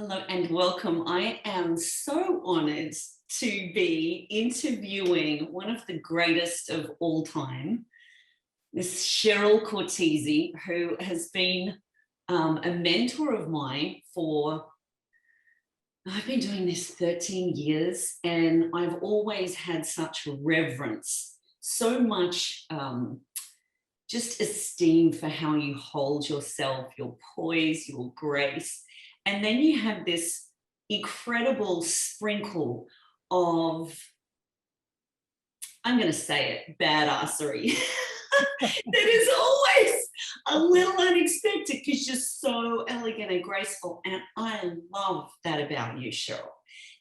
Hello and welcome. I am so honored to be interviewing one of the greatest of all time, Miss Cheryl Cortese, who has been a mentor of mine for, I've been doing this 13 years, and I've always had such reverence, so much just esteem for how you hold yourself, your poise, your grace. And then you have this incredible sprinkle of, I'm going to say it, badassery that is always a little unexpected because you're so elegant and graceful. And I love that about you, Cheryl.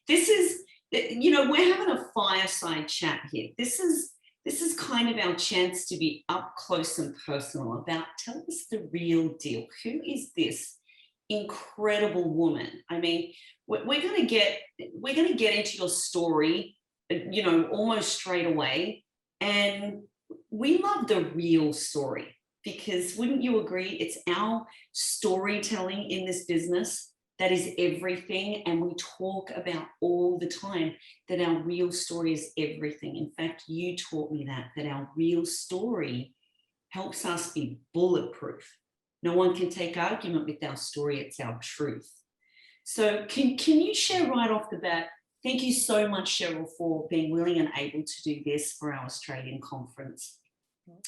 This is, we're having a fireside chat here. This is kind of our chance to be up close and personal about, tell us the real deal. Who is this incredible woman? I mean, we're going to get into your story, almost straight away. And we love the real story because, wouldn't you agree? It's our storytelling in this business that is everything. And we talk about all the time that our real story is everything. In fact, you taught me that our real story helps us be bulletproof. No one can take argument with our story. It's our truth. So can you share right off the bat, thank you so much, Cheryl, for being willing and able to do this for our Australian conference.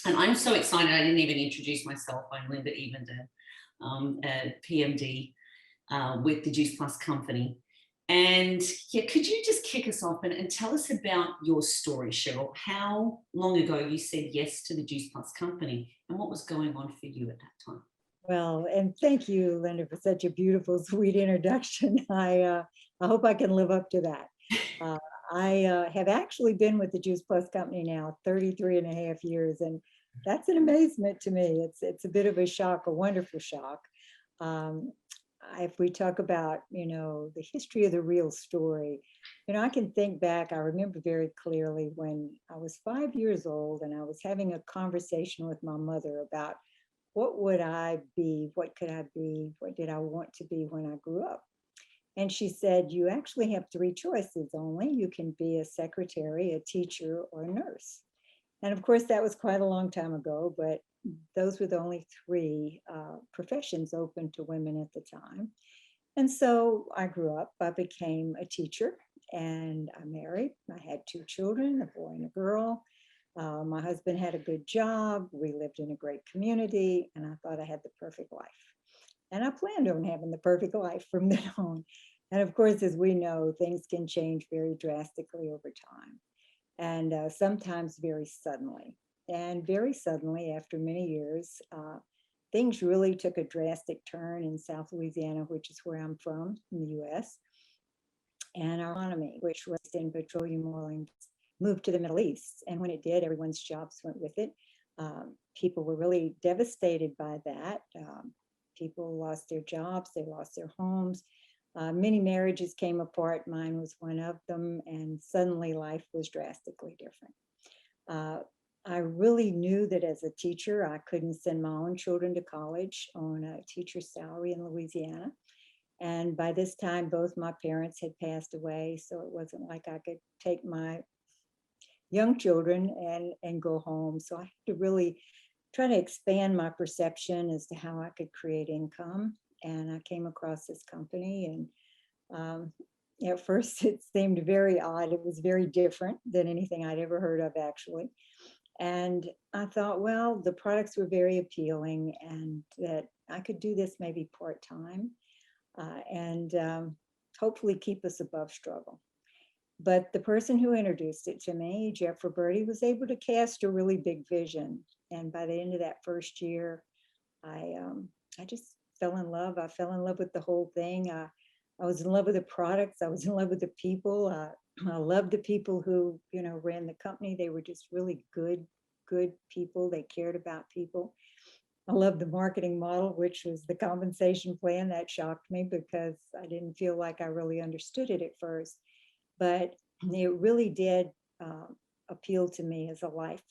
And I'm so excited. I didn't even introduce myself. I'm Linda Evenden, a PMD with the Juice Plus company. And yeah, could you just kick us off and tell us about your story, Cheryl? How long ago you said yes to the Juice Plus company and what was going on for you at that time? Well, and thank you, Linda, for such a beautiful, sweet introduction. I hope I can live up to that. Uh, I have actually been with the Juice Plus Company now 33 and a half years, and that's an amazement to me. It's a bit of a shock, a wonderful shock. Um, if we talk about, the history of the real story, I can think back. I remember very clearly when I was 5 years old and I was having a conversation with my mother about what would I be? What could I be? What did I want to be when I grew up? And she said, you actually have three choices only. You can be a secretary, a teacher, or a nurse. And of course, that was quite a long time ago, but those were the only three professions open to women at the time. And so I grew up, I became a teacher, and I married. I had two children, a boy and a girl. My husband had a good job. We lived in a great community, and I thought I had the perfect life. And I planned on having the perfect life from then on. And of course, as we know, things can change very drastically over time, and sometimes very suddenly. And very suddenly, after many years, things really took a drastic turn in South Louisiana, which is where I'm from in the US. And our economy, which was in petroleum oil and moved to the Middle East. And when it did, everyone's jobs went with it. People were really devastated by that. People lost their jobs, they lost their homes. Many marriages came apart. Mine was one of them. And suddenly life was drastically different. I really knew that as a teacher, I couldn't send my own children to college on a teacher's salary in Louisiana. And by this time, both my parents had passed away. So it wasn't like I could take my young children and go home. So I had to really try to expand my perception as to how I could create income. And I came across this company, and at first it seemed very odd. It was very different than anything I'd ever heard of, actually. And I thought, well, the products were very appealing and that I could do this maybe part-time and hopefully keep us above struggle. But the person who introduced it to me, Jeff Roberti, was able to cast a really big vision. And by the end of that first year, I just fell in love. I fell in love with the whole thing. I was in love with the products. I was in love with the people. I loved the people who, ran the company. They were just really good people. They cared about people. I loved the marketing model, which was the compensation plan. That shocked me because I didn't feel like I really understood it at first. But it really did appeal to me as a life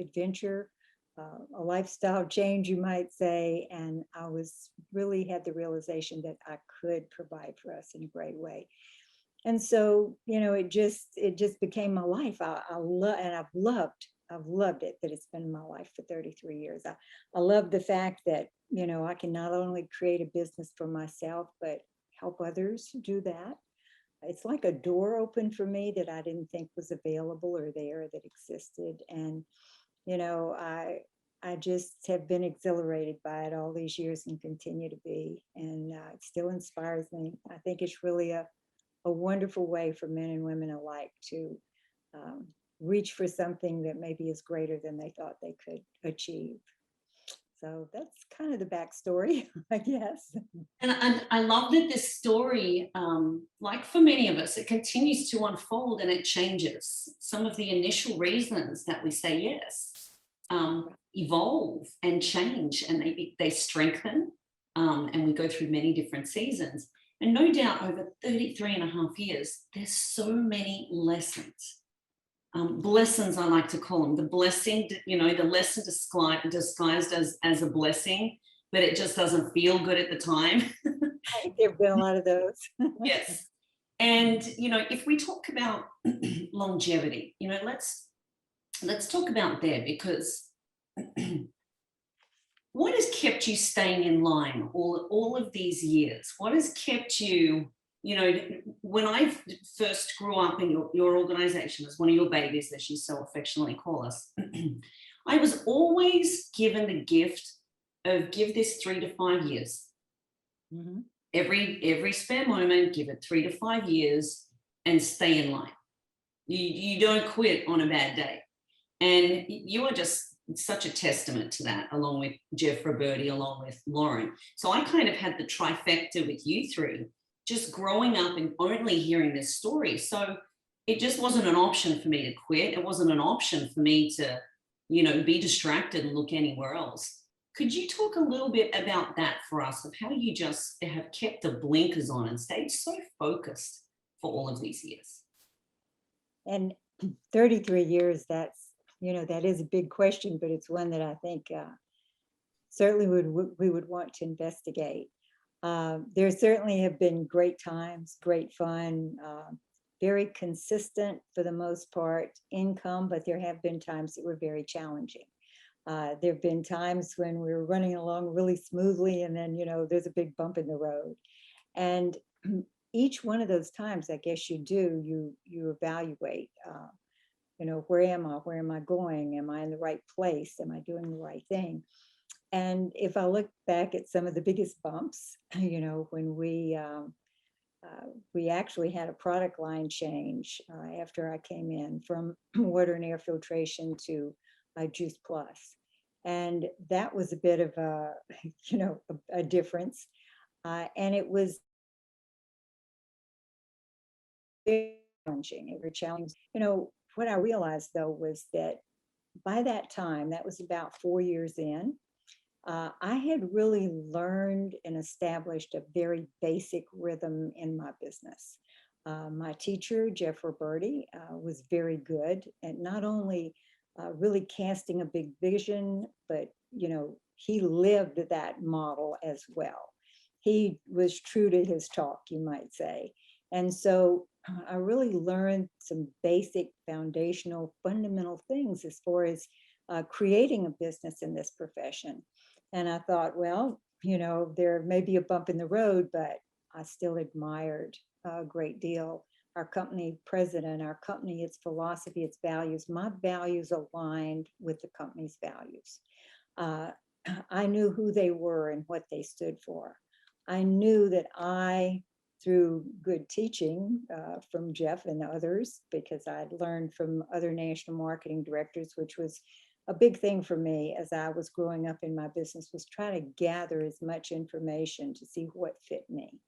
adventure, a lifestyle change, you might say. And I was really had the realization that I could provide for us in a great way. And so, it just became my life. I love, and I've loved it that it's been my life for 33 years. I love the fact that, I can not only create a business for myself, but help others do that. It's like a door open for me that I didn't think was available or there, that existed. And, I just have been exhilarated by it all these years and continue to be. And it still inspires me. I think it's really a wonderful way for men and women alike to um, reach for something that maybe is greater than they thought they could achieve. So that's kind of the backstory, I guess. And I love that this story, like for many of us, it continues to unfold and it changes. Some of the initial reasons that we say yes evolve and change, and they strengthen, and we go through many different seasons. And no doubt over 33 and a half years, there's so many lessons. Blessings, I like to call them. The blessing, the lesson disguised as a blessing, but it just doesn't feel good at the time. There have been a lot of those. Yes. And, if we talk about longevity, let's talk about there, because what has kept you staying in line all of these years? What has kept you, when I first grew up in your organization as one of your babies, as you so affectionately call us, I was always given the gift of give this 3 to 5 years. Mhm. Every spare moment, give it 3 to 5 years and stay in line. You don't quit on a bad day. And you are just such a testament to that, along with Jeff Roberti, along with Lauren. So I kind of had the trifecta with you three, just growing up and only hearing this story. So it just wasn't an option for me to quit. It wasn't an option for me to, be distracted and look anywhere else. Could you talk a little bit about that for us, of how you just have kept the blinkers on and stayed so focused for all of these years? And 33 years, that is a big question, but it's one that I think certainly we would want to investigate. There certainly have been great times, great fun, very consistent for the most part income, but there have been times that were very challenging. There have been times when we were running along really smoothly, and then, there's a big bump in the road. And each one of those times, I guess you evaluate, where am I? Where am I going? Am I in the right place? Am I doing the right thing? And if I look back at some of the biggest bumps, when we actually had a product line change after I came in from water and air filtration to Juice Plus. And that was a bit of a difference. And it was very challenging. It was challenging. What I realized though was that by that time, that was about 4 years in, I had really learned and established a very basic rhythm in my business. My teacher, Jeff Roberti, was very good at not only really casting a big vision, but he lived that model as well. He was true to his talk, you might say. And so I really learned some basic foundational fundamental things as far as creating a business in this profession. And I thought, well, there may be a bump in the road, but I still admired a great deal our company president, our company, its philosophy, its values. My values aligned with the company's values. I knew who they were and what they stood for. I knew that through good teaching from Jeff and others, because I'd learned from other national marketing directors, which was a big thing for me as I was growing up in my business, was try to gather as much information to see what fit me.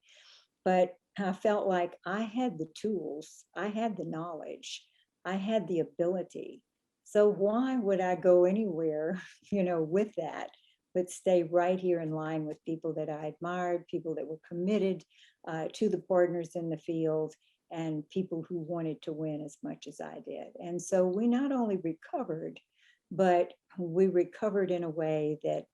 But I felt like I had the tools, I had the knowledge, I had the ability. So why would I go anywhere, with that, but stay right here in line with people that I admired, people that were committed to the partners in the field, and people who wanted to win as much as I did. And so we not only recovered, but we recovered in a way that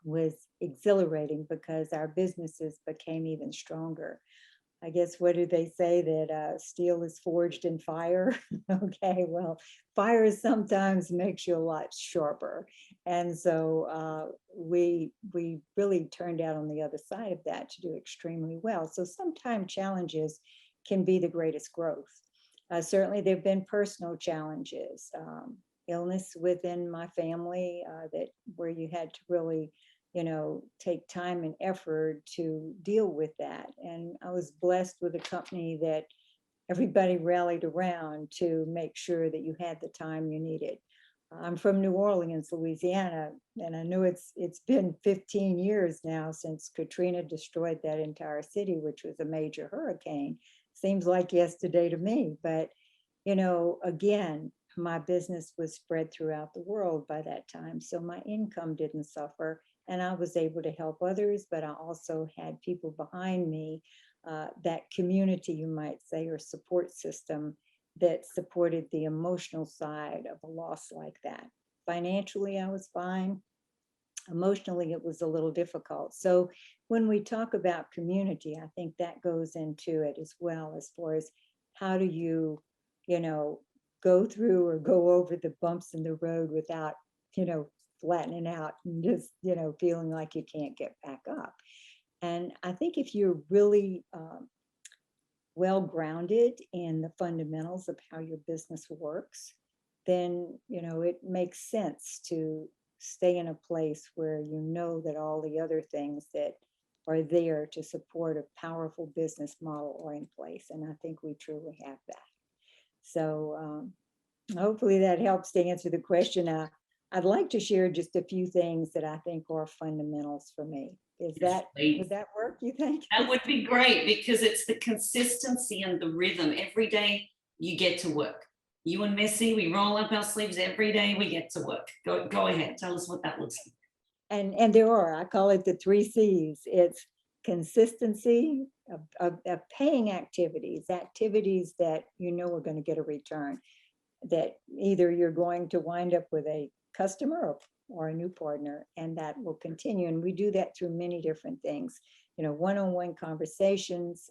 was exhilarating because our businesses became even stronger. I guess, what do they say, that steel is forged in fire? Okay, well, fire sometimes makes you a lot sharper. And so we really turned out on the other side of that to do extremely well. So sometimes challenges can be the greatest growth. Certainly there have been personal challenges, illness within my family, that where you had to really, take time and effort to deal with that. And I was blessed with a company that everybody rallied around to make sure that you had the time you needed. I'm from New Orleans, Louisiana, and I know it's been 15 years now since Katrina destroyed that entire city, which was a major hurricane. Seems like yesterday to me, but again, my business was spread throughout the world by that time, so my income didn't suffer, and I was able to help others, but I also had people behind me, that community, you might say, or support system that supported the emotional side of a loss like that. Financially, I was fine. Emotionally, it was a little difficult. So when we talk about community, I think that goes into it as well, as far as how do you know, go through or go over the bumps in the road without, flattening out and just, feeling like you can't get back up. And I think if you're really well grounded in the fundamentals of how your business works, then it makes sense to stay in a place where you know that all the other things that are there to support a powerful business model are in place. And I think we truly have that. So hopefully that helps to answer the question. I'd like to share just a few things that I think are fundamentals for me. Would that work, you think? That would be great, because it's the consistency and the rhythm. Every day you get to work. You and Missy, we roll up our sleeves every day, we get to work. Go ahead, tell us what that looks like. And there are, I call it the 3 C's. It's consistency of paying activities that are going to get a return, that either you're going to wind up with a customer or a new partner, and that will continue. And we do that through many different things, one-on-one conversations,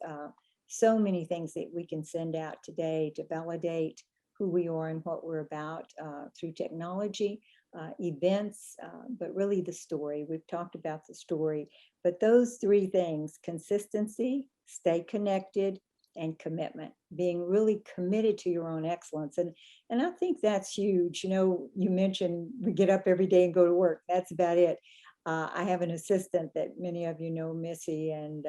so many things that we can send out today to validate who we are and what we're about, through technology, events, but really the story. We've talked about the story, but those 3 things: consistency, stay connected, and commitment, being really committed to your own excellence. And I think that's huge. You mentioned we get up every day and go to work. That's about it. I have an assistant that many of you know, Missy, and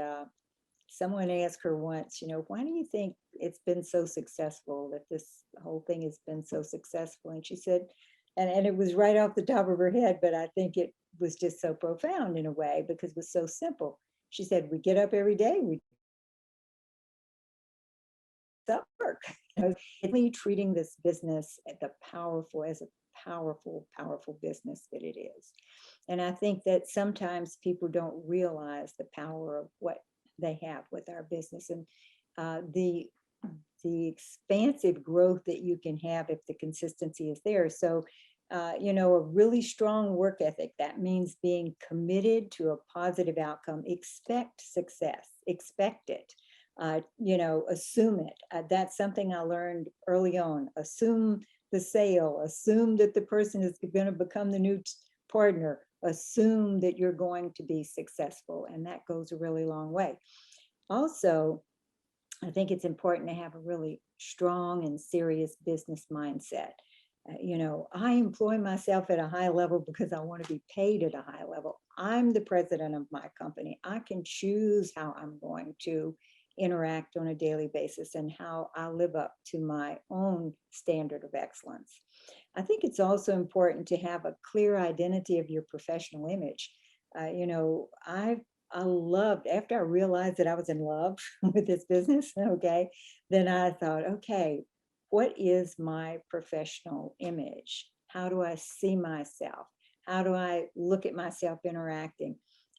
someone asked her once, why do you think it's been so successful, that this whole thing has been so successful? And she said, and it was right off the top of her head, but I think it was just so profound in a way, because it was so simple. She said, we get up every day, we work. It's treating this business as a powerful, powerful business that it is. And I think that sometimes people don't realize the power of what they have with our business, and the expansive growth that you can have if the consistency is there. So, a really strong work ethic, that means being committed to a positive outcome. Expect success, expect it. Assume it. That's something I learned early on. Assume the sale, assume that the person is going to become the new partner, assume that you're going to be successful. And that goes a really long way. Also, I think it's important to have a really strong and serious business mindset. I employ myself at a high level because I want to be paid at a high level. I'm the president of my company. I can choose how I'm going to interact on a daily basis and how I live up to my own standard of excellence. I think it's also important to have a clear identity of your professional image. I loved, after I realized that I was in love with this business, okay, then I thought, okay, what is my professional image? How do I see myself? How do I look at myself interacting?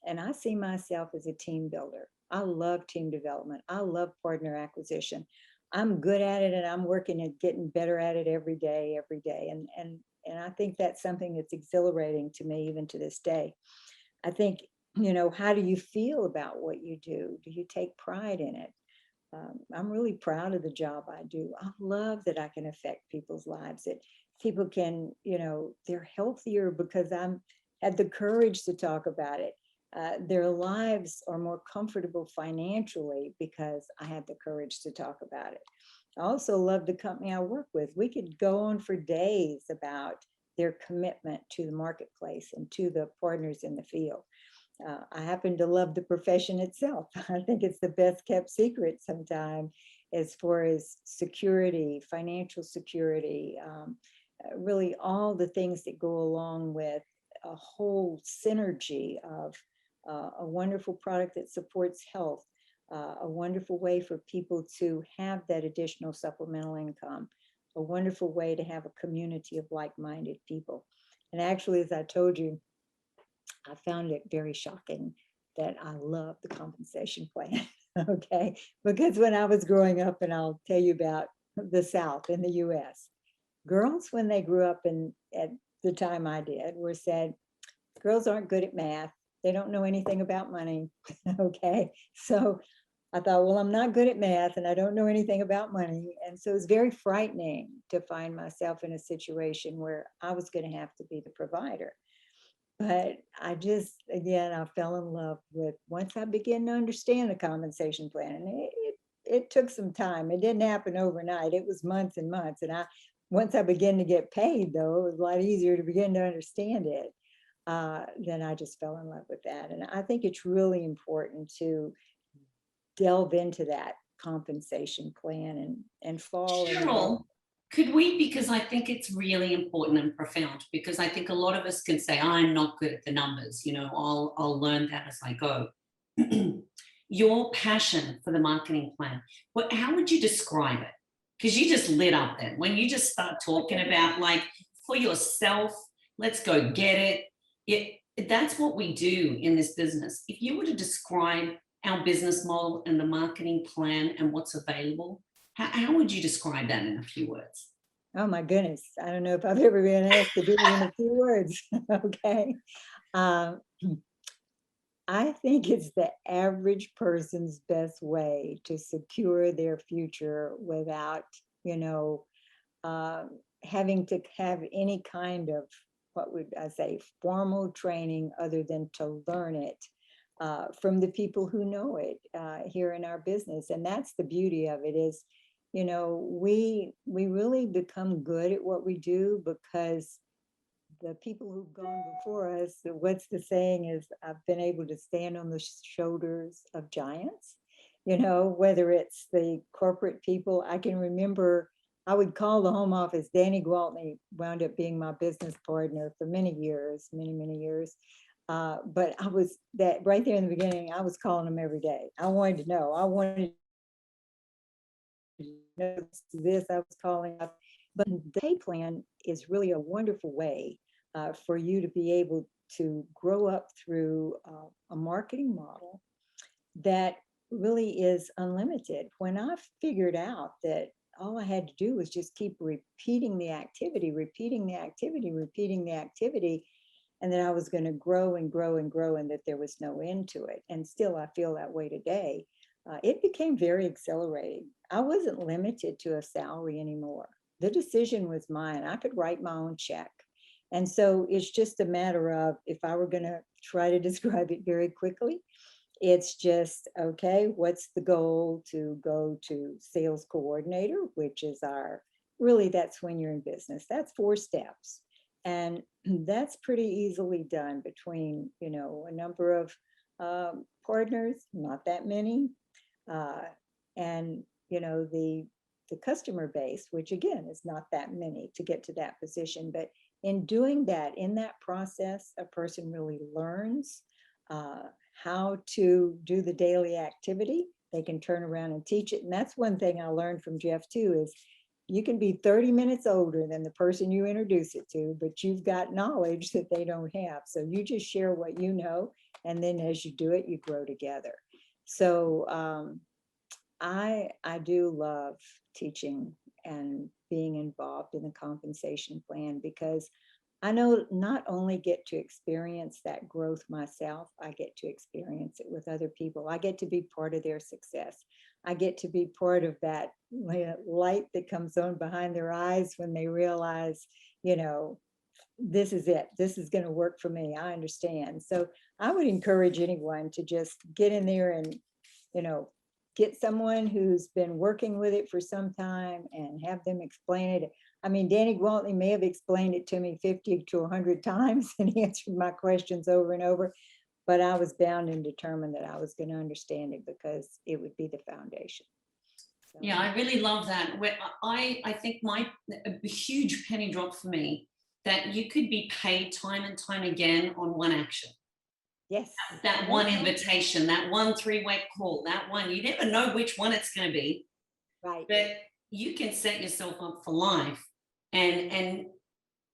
And I see myself as a team builder. I love team development. I love partner acquisition. I'm good at it, and I'm working at getting better at it every day. And I think that's something that's exhilarating to me even to this day. I think, how do you feel about what you do? Do you take pride in it? I'm really proud of the job I do. I love that I can affect people's lives, that people can, they're healthier because I'm had the courage to talk about it. Their lives are more comfortable financially because I had the courage to talk about it. I also love the company I work with. We could go on for days about their commitment to the marketplace and to the partners in the field. I happen to love the profession itself. I think it's the best kept secret sometimes as far as security, financial security, really all the things that go along with a whole synergy of a wonderful product that supports health, a wonderful way for people to have that additional supplemental income, a wonderful way to have a community of like-minded people. And actually, as I told you, I found it very shocking that I love the compensation plan. Okay. Because when I was growing up, and I'll tell you about the South in the US, girls, when they grew up at the time I did, were said, girls aren't good at math. They don't know anything about money. Okay. So I thought, well, I'm not good at math and I don't know anything about money. And so it's very frightening to find myself in a situation where I was going to have to be the provider. But I just, again, I fell in love with, once I began to understand the compensation plan, and it took some time. It didn't happen overnight. It was months and months. And once I began to get paid, though, it was a lot easier to begin to understand it. Then I just fell in love with that. And I think it's really important to delve into that compensation plan and fall in love. Cheryl, could we, because I think it's really important and profound, because I think a lot of us can say, I'm not good at the numbers, I'll learn that as I go. Your passion for the marketing plan, how would you describe it? Because you just lit up then. When you just start talking about, like, for yourself, let's go get it. That's what we do in this business. If you were to describe our business model and the marketing plan and what's available, how would you describe that in a few words? Oh my goodness. I don't know if I've ever been asked to do it in a few words. Okay. Um, I think it's the average person's best way to secure their future without, you know, having to have any kind of, what would I say, formal training other than to learn it from the people who know it here in our business. And that's the beauty of it is, we really become good at what we do because the people who've gone before us, what's the saying is, I've been able to stand on the shoulders of giants, whether it's the corporate people. I can remember I would call the home office. Danny Gwaltney wound up being my business partner for many years, many, many years. But I was that right there in the beginning, I was calling him every day. I wanted to know. I wanted to know this. I was calling up. But the pay plan is really a wonderful way for you to be able to grow up through a marketing model that really is unlimited. When I figured out that all I had to do was just keep repeating the activity, repeating the activity, repeating the activity, and then I was going to grow and grow and grow, and that there was no end to it. And still, I feel that way today. It became very exhilarating. I wasn't limited to a salary anymore. The decision was mine. I could write my own check. And so it's just a matter of, if I were going to try to describe it very quickly, it's just, okay, what's the goal? To go to sales coordinator, which is that's when you're in business. That's 4 steps. And that's pretty easily done between, a number of partners, not that many, and, the customer base, which again is not that many to get to that position. But in doing that, in that process, a person really learns how to do the daily activity. They can turn around and teach it. And that's one thing I learned from Jeff too, is you can be 30 minutes older than the person you introduce it to, but you've got knowledge that they don't have. So you just share what you know. And then as you do it, you grow together. So I do love teaching and being involved in the compensation plan, because I know not only get to experience that growth myself, I get to experience it with other people. I get to be part of their success. I get to be part of that light that comes on behind their eyes when they realize, you know, this is it. This is going to work for me. I understand. So I would encourage anyone to just get in there and, you know, get someone who's been working with it for some time and have them explain it. I mean, Danny Gwaltney may have explained it to me 50 to 100 times and answered my questions over and over, but I was bound and determined that I was going to understand it because it would be the foundation. So, Yeah, I really love that. Where I think a huge penny drop for me, that you could be paid time and time again on one action. yes. That one invitation, that one 3-way call, that one, you never know which one it's going to be, Right. but you can set yourself up for life. And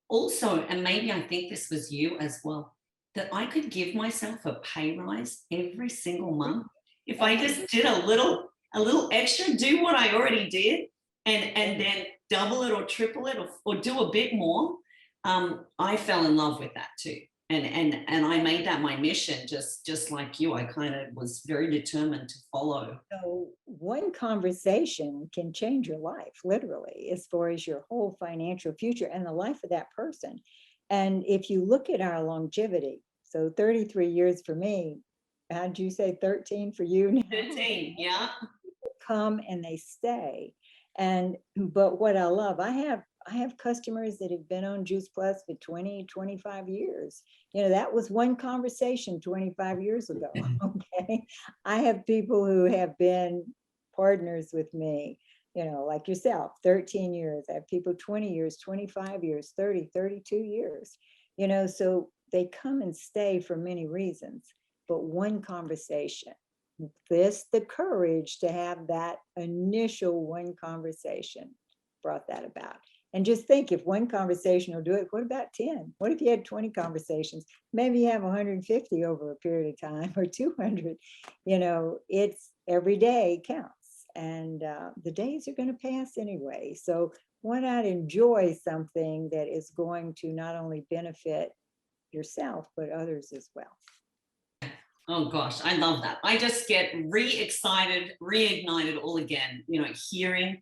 also, and maybe I think this was you as well, that I could give myself a pay rise every single month if I just did a little extra, do what I already did, and then double it or triple it, or do a bit more. I fell in love with that too. And I made that my mission, just like you. I kind of was very determined to follow. So one conversation can change your life, literally, as far as your whole financial future and the life of that person. And if you look at our longevity, so 33 years for me, how'd you say 13 for you now? 15, yeah. Come and they stay. And but what I love, I have customers that have been on Juice Plus for 20, 25 years. You know, that was one conversation 25 years ago. Okay. I have people who have been partners with me, you know, like yourself, 13 years. I have people 20 years, 25 years, 30, 32 years, you know, so they come and stay for many reasons, but one conversation, the courage to have that initial one conversation brought that about. And just think, if one conversation will do it, what about 10? What if you had 20 conversations? Maybe you have 150 over a period of time, or 200. You know, it's every day counts. And the days are going to pass anyway. So why not enjoy something that is going to not only benefit yourself, but others as well? Oh gosh, I love that. I just get re-excited, reignited all again, hearing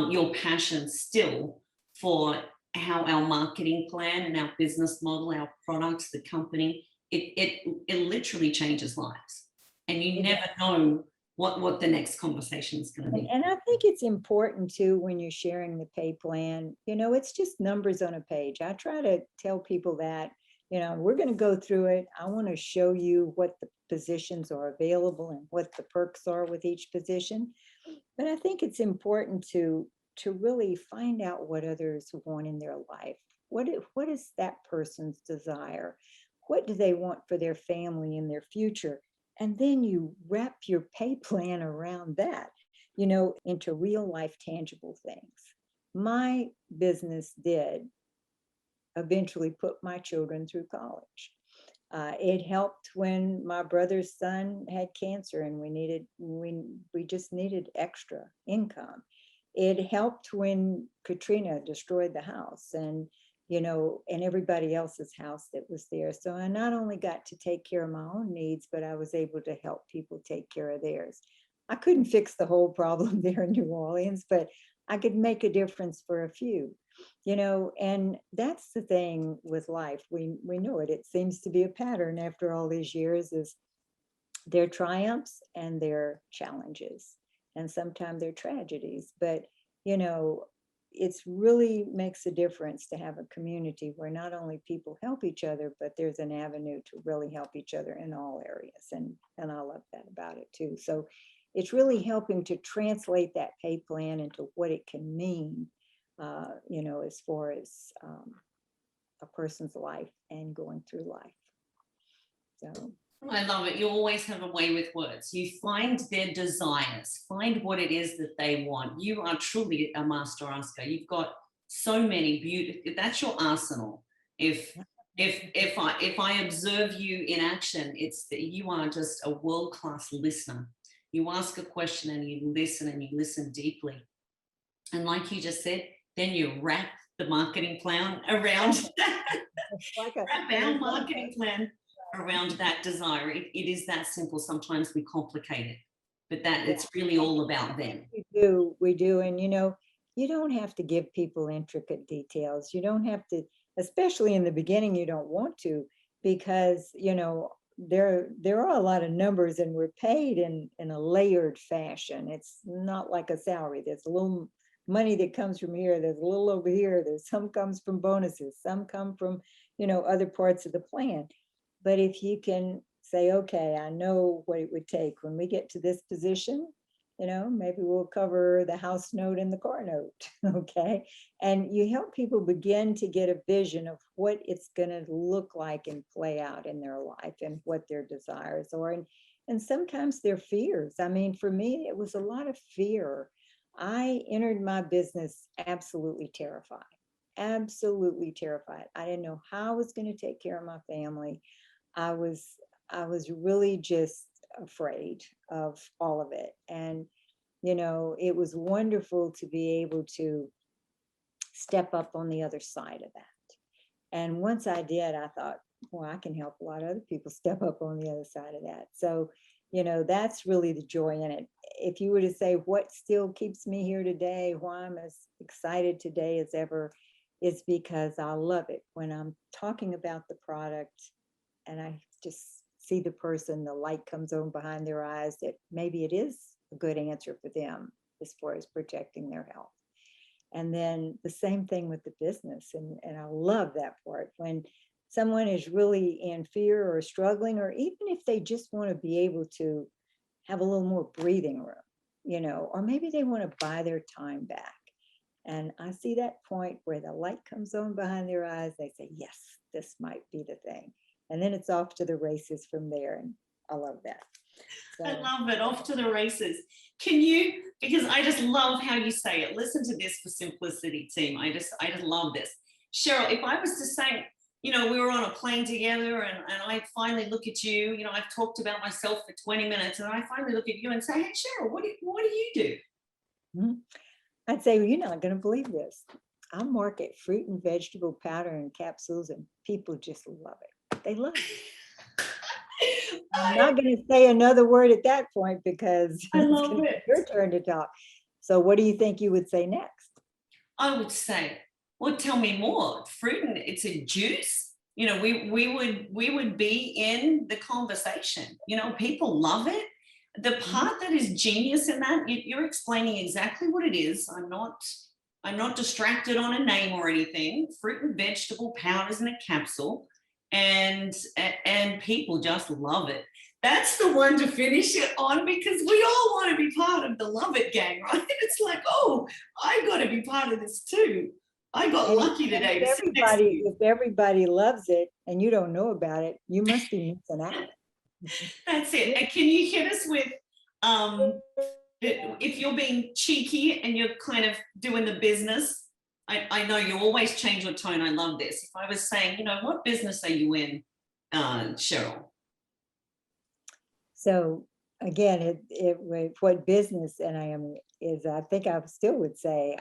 your passion still for how our marketing plan and our business model, our products, the company, it literally changes lives. And you never know what the next conversation is going to be. And I think it's important too, when you're sharing the pay plan, it's just numbers on a page. I try to tell people that, we're going to go through it. I want to show you what the positions are available and what the perks are with each position. But I think it's important to really find out what others want in their life. What is that person's desire? What do they want for their family and their future? And then you wrap your pay plan around that, into real life tangible things. My business did eventually put my children through college. It helped when my brother's son had cancer and we just needed extra income. It helped when Katrina destroyed the house and everybody else's house that was there. So I not only got to take care of my own needs, but I was able to help people take care of theirs. I couldn't fix the whole problem there in New Orleans, but I could make a difference for a few, and that's the thing with life. We know it. It seems to be a pattern after all these years, is their triumphs and their challenges, and sometimes their tragedies. But, it's really makes a difference to have a community where not only people help each other, but there's an avenue to really help each other in all areas. And I love that about it too. So it's really helping to translate that pay plan into what it can mean, as far as a person's life and going through life. So I love it. You always have a way with words. You find their desires, find what it is that they want. You are truly a master asker. You've got so many beautiful, that's your arsenal. If I observe you in action, it's that you are just a world-class listener. You ask a question and you listen deeply. And like you just said, then you wrap the marketing plan around that. Like a, Wrap our marketing plan around that desire. It is that simple. Sometimes we complicate it, but that yeah, it's really all about them. we do. And you don't have to give people intricate details. You don't have to, especially in the beginning, you don't want to, because there are a lot of numbers and we're paid in a layered fashion. It's not like a salary. There's a little money that comes from here, there's a little over here, there's some comes from bonuses, some come from other parts of the plan. But if you can say, okay, I know what it would take when we get to this position, maybe we'll cover the house note and the car note. Okay. And you help people begin to get a vision of what it's going to look like and play out in their life and what their desires are. And sometimes their fears. I mean, for me, it was a lot of fear. I entered my business absolutely terrified, absolutely terrified. I didn't know how I was going to take care of my family. I was I was really just afraid of all of it. And it was wonderful to be able to step up on the other side of that. And once I did, I thought, well, I can help a lot of other people step up on the other side of that. So, that's really the joy in it. If you were to say what still keeps me here today, why I'm as excited today as ever, is because I love it when I'm talking about the product and I just see the person, the light comes on behind their eyes, that maybe it is a good answer for them as far as protecting their health. And then the same thing with the business. And I love that part when someone is really in fear or struggling, or even if they just want to be able to have a little more breathing room, or maybe they want to buy their time back. And I see that point where the light comes on behind their eyes, they say, yes, this might be the thing. And then it's off to the races from there. And I love that. So, I love it. Off to the races. Can you, because I just love how you say it. Listen to this for simplicity, team. I just love this. Cheryl, if I was to say, we were on a plane together and I finally look at you, I've talked about myself for 20 minutes and I finally look at you and say, hey, Cheryl, what do you do? mhm. I'd say, well, you're not going to believe this. I market fruit and vegetable powder and capsules, and people just love it. They love it. I'm not going to say another word at that point because I it's love going to be it. your turn to talk. So what do you think you would say next? I would say, well, tell me more. Fruit and it's a juice. We would be in the conversation. People love it. The part that is genius in that, you're explaining exactly what it is. I'm not distracted on a name or anything. Fruit and vegetable powders in a capsule, and people just love it. That's the one to finish it on because we all want to be part of the love it gang, right? It's like, oh, I got to be part of this too. I got lucky today to sit next to you. If everybody loves it and you don't know about it, you must be missing out. That's it. And can you hit us with, if you're being cheeky and you're kind of doing the business, I know you always change your tone. I love this. If I was saying, what business are you in, Cheryl? So again, what business and I am is, I think I still would say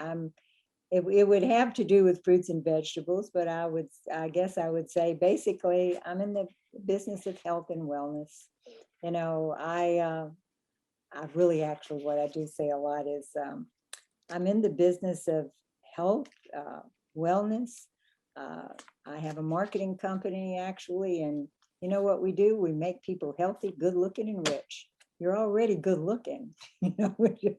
it would have to do with fruits and vegetables, but I guess I would say basically I'm in the business of health and wellness. I really actually, what I do say a lot is I'm in the business of health, wellness. I have a marketing company actually, and you know what we do? We make people healthy, good looking, and rich. You're already good looking. Would you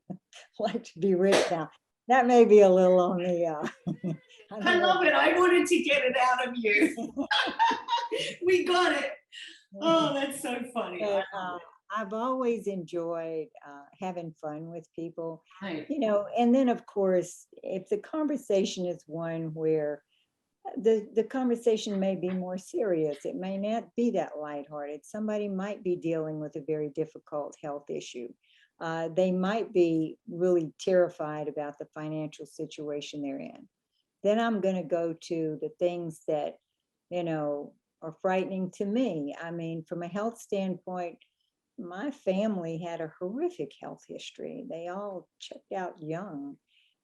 like to be rich now? That may be a little on the. I love it. I wanted to get it out of you. We got it. Oh, that's so funny. But, I've always enjoyed having fun with people, Right. And then of course, if the conversation is one where the conversation may be more serious, it may not be that lighthearted. Somebody might be dealing with a very difficult health issue. They might be really terrified about the financial situation they're in. Then I'm going to go to the things that, are frightening to me. I mean, from a health standpoint, my family had a horrific health history. They all checked out young.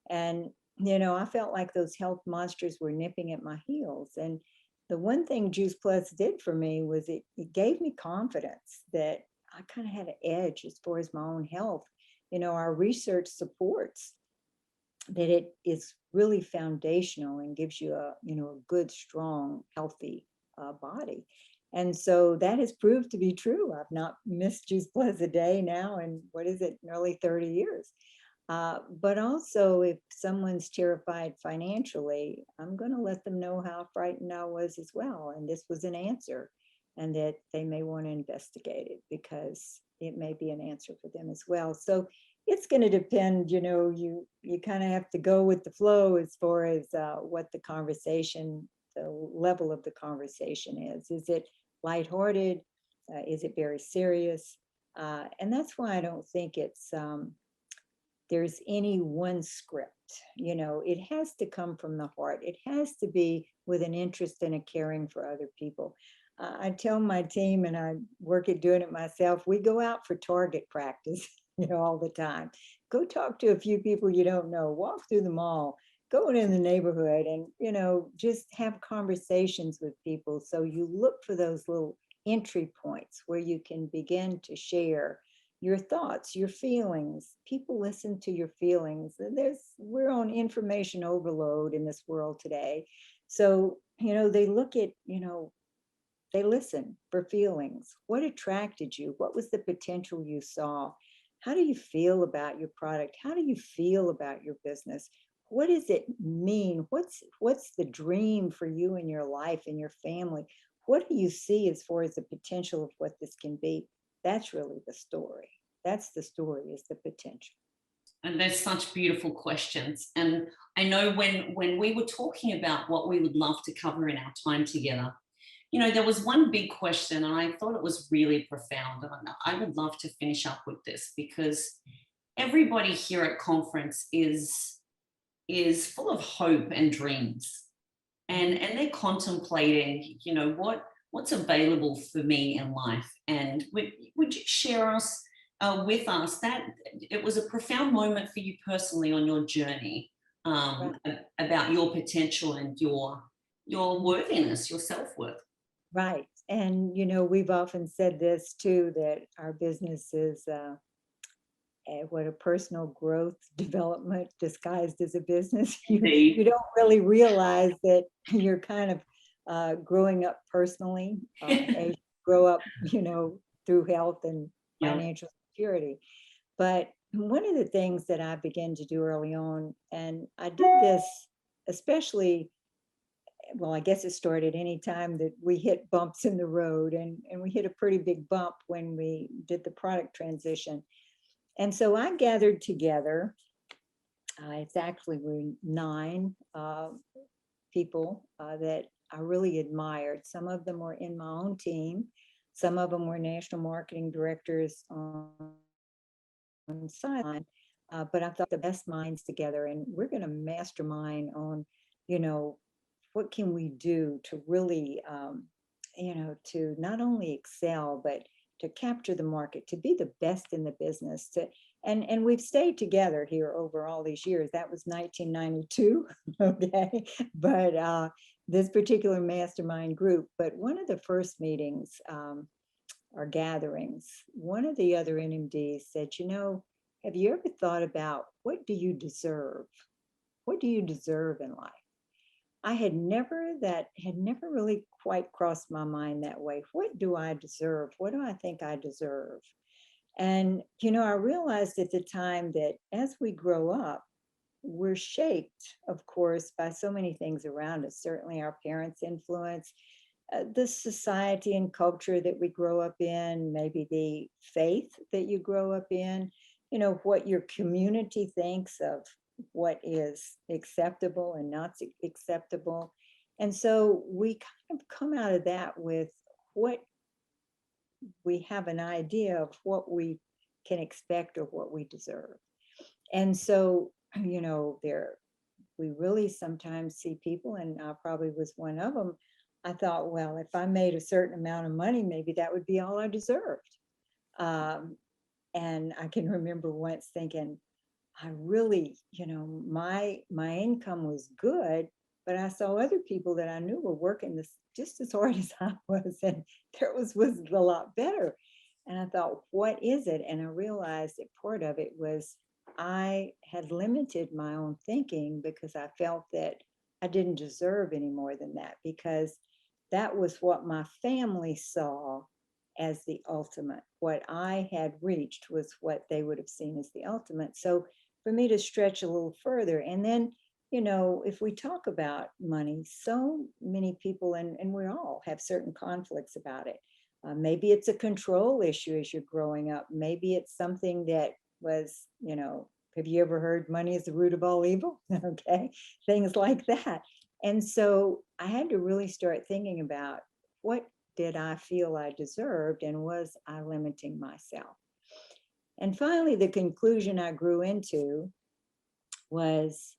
And, I felt like those health monsters were nipping at my heels. And the one thing Juice Plus did for me was it gave me confidence that I kind of had an edge as far as my own health. Our research supports that it is really foundational and gives you a good, strong, healthy body. And so that has proved to be true. I've not missed Juice Plus a day now, and what is it, nearly 30 years. But also, if someone's terrified financially, I'm going to let them know how frightened I was as well. And this was an answer, and that they may want to investigate it because it may be an answer for them as well. So it's going to depend, you kind of have to go with the flow as far as what the level of the conversation is. Is it lighthearted? Is it very serious? And that's why I don't think there's any one script. It has to come from the heart. It has to be with an interest and a caring for other people. I tell my team, and I work at doing it myself, we go out for target practice, all the time. Go talk to a few people you don't know, walk through the mall, go in the neighborhood, and, just have conversations with people. So you look for those little entry points where you can begin to share your thoughts, your feelings. People listen to your feelings. We're on information overload in this world today. So, they look at, they listen for feelings. What attracted you? What was the potential you saw? How do you feel about your product? How do you feel about your business? What does it mean? What's the dream for you and your life and your family? What do you see as far as the potential of what this can be? That's really the story. That's the story, is the potential. And there's such beautiful questions. And I know when we were talking about what we would love to cover in our time together, there was one big question, and I thought it was really profound. And I would love to finish up with this, because everybody here at conference is full of hope and dreams, and they're contemplating, what's available for me in life. And would you share with us that it was a profound moment for you personally on your journey, Right. about your potential and your worthiness, your self-worth? Right. And, we've often said this too, that our business is what a personal growth development disguised as a business. You Indeed. don't really realize that you're kind of growing up personally as you grow up, through health and Yeah. financial security. But one of the things that I began to do early on, and I did this especially, well, I guess it started any time that we hit bumps in the road, and we hit a pretty big bump when we did the product transition. And so I gathered together, it's actually we're 9 people that I really admired. Some of them were in my own team. Some of them were national marketing directors on sideline. But I thought the best minds together, and we're going to mastermind on, what can we do to really, to not only excel, but to capture the market, to be the best in the business. And we've stayed together here over all these years. That was 1992, okay? But this particular mastermind group, but one of the first meetings or gatherings, one of the other NMDs said, have you ever thought about what do you deserve? What do you deserve in life? That had never really quite crossed my mind that way. What do I deserve? What do I think I deserve? And, I realized at the time that as we grow up, we're shaped, of course, by so many things around us. Certainly our parents' influence, the society and culture that we grow up in, maybe the faith that you grow up in, what your community thinks of what is acceptable and not acceptable. And so we kind of come out of that with what we have an idea of what we can expect or what we deserve. And so, we really sometimes see people, and I probably was one of them. I thought, well, if I made a certain amount of money, maybe that would be all I deserved. And I can remember once thinking, I really, my income was good, but I saw other people that I knew were working this just as hard as I was, and theirs was a lot better. And I thought, what is it? And I realized that part of it was I had limited my own thinking because I felt that I didn't deserve any more than that, because that was what my family saw as the ultimate. What I had reached was what they would have seen as the ultimate. So for me to stretch a little further, and then, if we talk about money, so many people, and we all have certain conflicts about it. Maybe it's a control issue as you're growing up. Maybe it's something that was, have you ever heard money is the root of all evil? Okay, things like that. And so I had to really start thinking about, what did I feel I deserved, and was I limiting myself? And finally, the conclusion I grew into was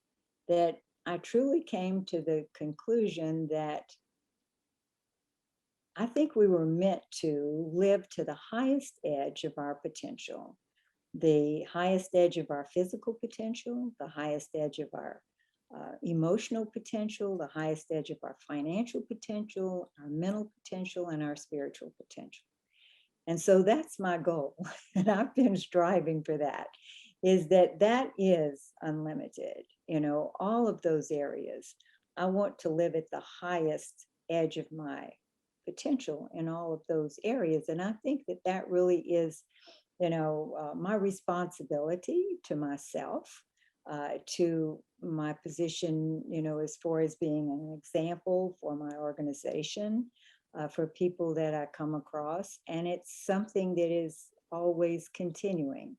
that I truly came to the conclusion that I think we were meant to live to the highest edge of our potential, the highest edge of our physical potential, the highest edge of our emotional potential, the highest edge of our financial potential, our mental potential, and our spiritual potential. And so that's my goal. And I've been striving for that, is that is unlimited, all of those areas. I want to live at the highest edge of my potential in all of those areas. And I think that really is, my responsibility to myself, to my position, as far as being an example for my organization, for people that I come across. And it's something that is always continuing.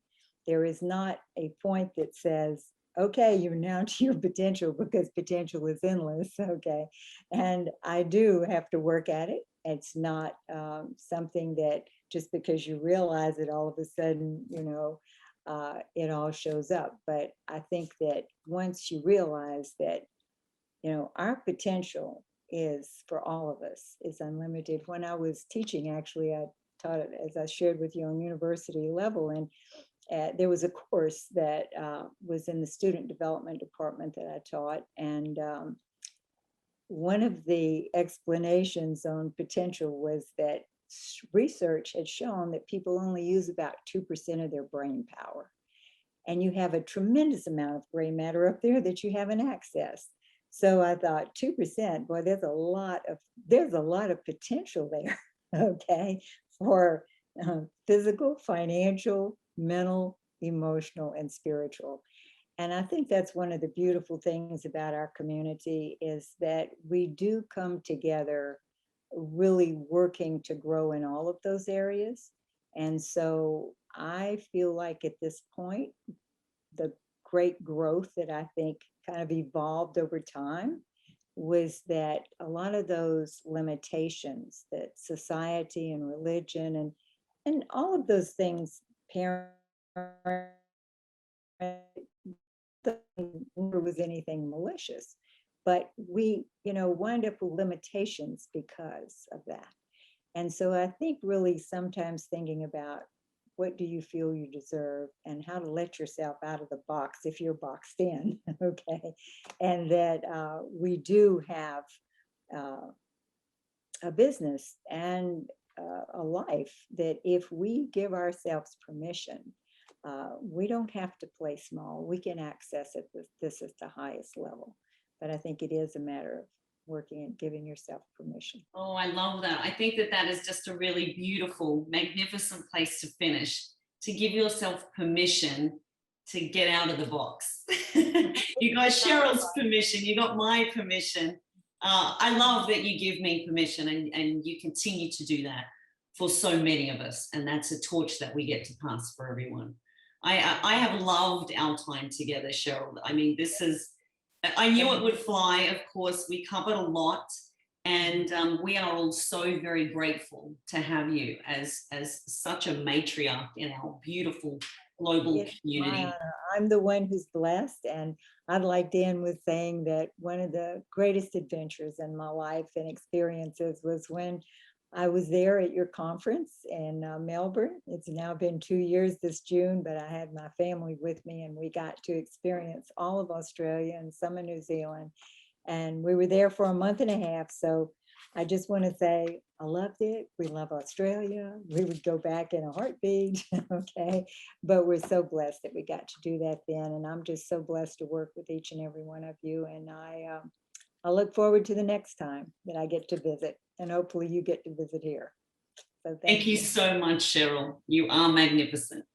There is not a point that says, okay, you're now to your potential, because potential is endless. Okay. And I do have to work at it. It's not something that just because you realize it, all of a sudden, it all shows up. But I think that once you realize that, our potential is, for all of us, is unlimited. When I was teaching, actually, I taught it, as I shared with you, on university level. And there was a course that was in the student development department that I taught. And one of the explanations on potential was that research had shown that people only use about 2% of their brain power. And you have a tremendous amount of gray matter up there that you haven't accessed. So I thought, 2%, boy, there's a lot of potential there, okay, for physical, financial, mental, emotional, and spiritual. And I think that's one of the beautiful things about our community, is that we do come together really working to grow in all of those areas. And so I feel like at this point, the great growth that I think kind of evolved over time was that a lot of those limitations that society and religion and all of those things, parents, never was anything malicious, but we, wind up with limitations because of that. And so I think really sometimes thinking about, what do you feel you deserve, and how to let yourself out of the box if you're boxed in, okay? And that we do have a business and a life that, if we give ourselves permission, we don't have to play small. We can access it. This is the highest level. But I think it is a matter of working and giving yourself permission. Oh, I love that. I think that is just a really beautiful, magnificent place to finish, to give yourself permission to get out of the box. You got Cheryl's permission, you got my permission. I love that you give me permission, and you continue to do that for so many of us. And that's a torch that we get to pass for everyone. I have loved our time together, Cheryl. I mean, I knew it would fly. Of course, we covered a lot, and we are all so very grateful to have you as such a matriarch in our beautiful global community. I'm the one who's blessed, and I'd like to end with saying that one of the greatest adventures in my life and experiences was when I was there at your conference in Melbourne. It's now been 2 years this June, but I had my family with me, and we got to experience all of Australia and some of New Zealand. And we were there for a month and a half. So I just want to say, I loved it. We love Australia. We would go back in a heartbeat. Okay. But we're so blessed that we got to do that then. And I'm just so blessed to work with each and every one of you. And I look forward to the next time that I get to visit. And hopefully you get to visit here. So Thank you so much, Cheryl. You are magnificent.